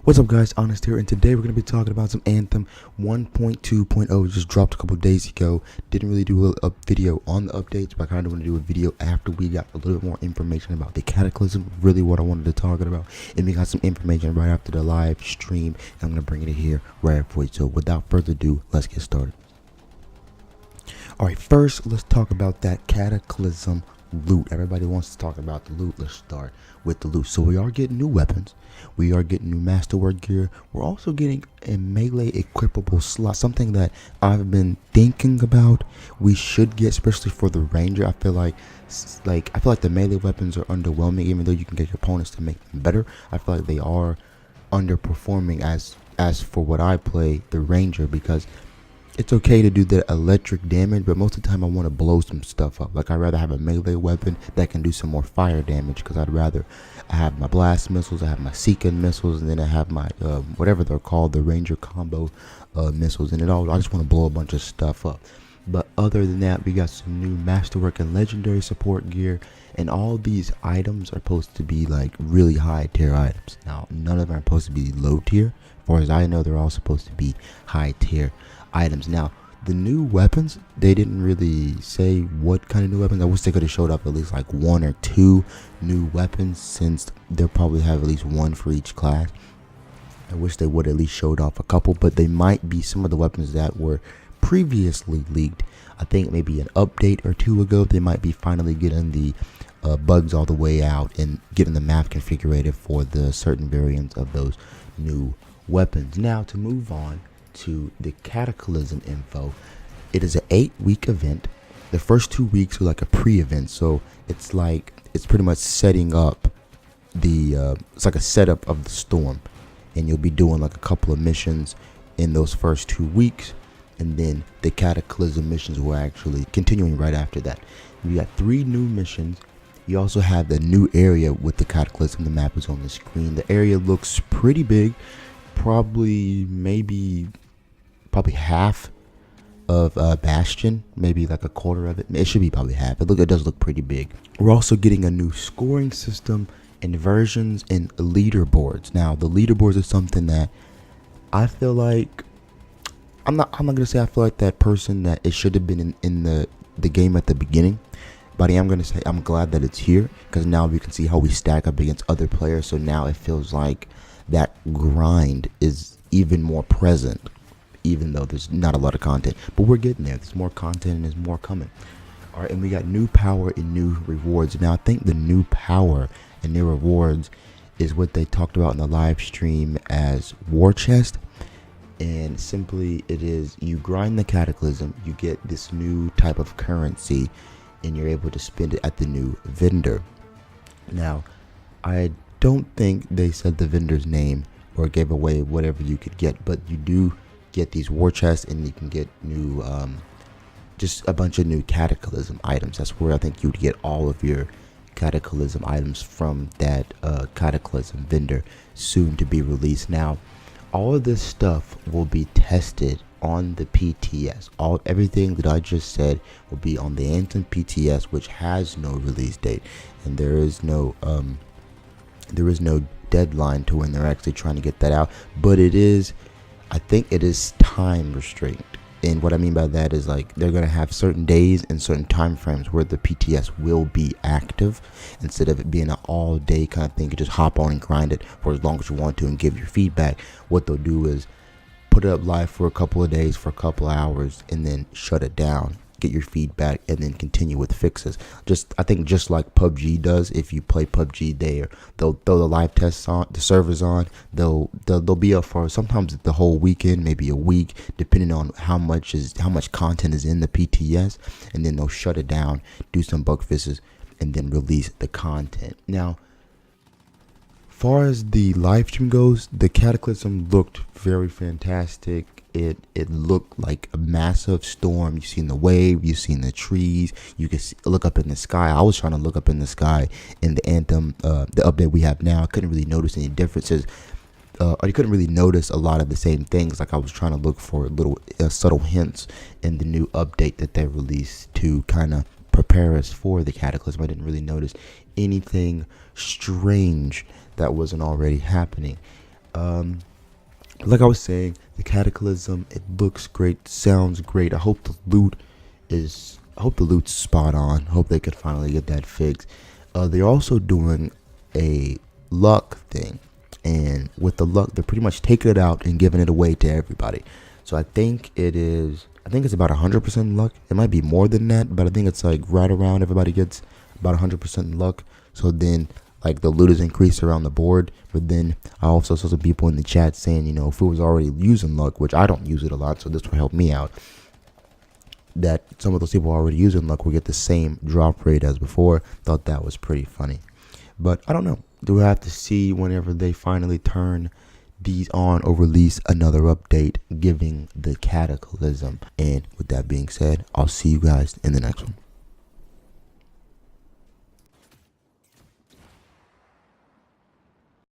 What's up guys, Honest here, and today we're going to be talking about some Anthem 1.2.0. Just dropped a couple days ago. Didn't really do a video on the updates, but I kind of want to do a video after we got a little bit more information about the Cataclysm, really what I wanted to talk about. And we got some information right after the live stream, and I'm going to bring it here right for you. So without further ado, let's get started. Alright, first let's talk about that Cataclysm loot. Everybody wants to talk about the loot. Let's start with the loot. So we are getting new weapons, we are getting new masterwork gear, we're also getting a melee equipable slot, something that I've been thinking about we should get, especially for the ranger. I feel like the melee weapons are underwhelming, even though you can get your opponents to make them better. I feel like they are underperforming as for what I play the ranger, because it's okay to do the electric damage, but most of the time I want to blow some stuff up. Like, I'd rather have a melee weapon that can do some more fire damage, because I'd rather have my blast missiles, I have my Seeking missiles, and then I have my whatever they're called, the ranger combo missiles, and I just want to blow a bunch of stuff up. But other than that, we got some new masterwork and legendary support gear, and all these items are supposed to be like really high tier items. Now, none of them are supposed to be low tier. As far as I know, they're all supposed to be high tier items. Now, the new weapons, they didn't really say what kind of new weapons. I wish they could have showed up at least like one or two new weapons, since they'll probably have at least one for each class. I wish they would at least showed off a couple, but they might be some of the weapons that were previously leaked. I think maybe an update or two ago, they might be finally getting the bugs all the way out and getting the map configured for the certain variants of those new weapons. Now, to move on to the Cataclysm info, it is an 8-week event. The first 2 weeks are like a pre-event, so it's pretty much setting up the it's like a setup of the storm, and you'll be doing like a couple of missions in those first 2 weeks, and then the Cataclysm missions will actually continuing right after that. You got 3 new missions. You also have the new area with the Cataclysm. The map is on the screen. The area looks pretty big, probably half of Bastion, maybe like a quarter of it. It should be probably half. It does look pretty big. We're also getting a new scoring system, inversions, and leaderboards. Now, the leaderboards is something that I feel like I'm not gonna say I feel like that person that it should have been in the game at the beginning, but I am gonna say I'm glad that it's here, because now we can see how we stack up against other players. So now it feels like that grind is even more present, even though there's not a lot of content, but we're getting there. There's more content and there's more coming. All right, and we got new power and new rewards. Now, I think the new power and new rewards is what they talked about in the live stream as war chest, and simply it is you grind the Cataclysm, you get this new type of currency, and you're able to spend it at the new vendor. Now, I don't think they said the vendor's name or gave away whatever you could get, but you do get these war chests, and you can get new just a bunch of new Cataclysm items. That's where I think you'd get all of your Cataclysm items from that Cataclysm vendor, soon to be released. Now, all of this stuff will be tested on the PTS. Everything that I just said will be on the Anthem PTS, which has no release date, and there is no deadline to when they're actually trying to get that out. But I think it is time restrained, and what I mean by that is, like, they're gonna have certain days and certain time frames where the PTS will be active, instead of it being an all-day kind of thing. You just hop on and grind it for as long as you want to and give your feedback. What they'll do is put it up live for a couple of days, for a couple of hours, and then shut it down, get your feedback, and then continue with fixes. I think just like PUBG does. If you play PUBG, they'll throw the live tests on, the servers on. They'll be up for sometimes the whole weekend, maybe a week, depending on how much content is in the PTS, and then they'll shut it down, do some bug fixes, and then release the content. Now, far as the live stream goes, the Cataclysm looked very fantastic. It looked like a massive storm. You've seen the wave, you've seen the trees, you can look up in the sky. I was trying to look up in the sky in the Anthem, the update we have now. I couldn't really notice any differences, or you couldn't really notice a lot of the same things. Like, I was trying to look for little subtle hints in the new update that they released to kind of prepare us for the Cataclysm. I didn't really notice anything strange that wasn't already happening. Like I was saying, the Cataclysm, it looks great, sounds great. I hope the loot's spot on. Hope they could finally get that fixed. They're also doing a luck thing, and with the luck, they're pretty much taking it out and giving it away to everybody. So I think it's about 100% luck. It might be more than that, but I think it's like right around everybody gets about 100% luck. So then, like, the loot is increased around the board. But then I also saw some people in the chat saying, you know, if it was already using luck, which I don't use it a lot, so this will help me out, that some of those people already using luck will get the same drop rate as before. Thought that was pretty funny. But I don't know. We'll have to see whenever they finally turn these on or release another update giving the Cataclysm. And with that being said, I'll see you guys in the next one.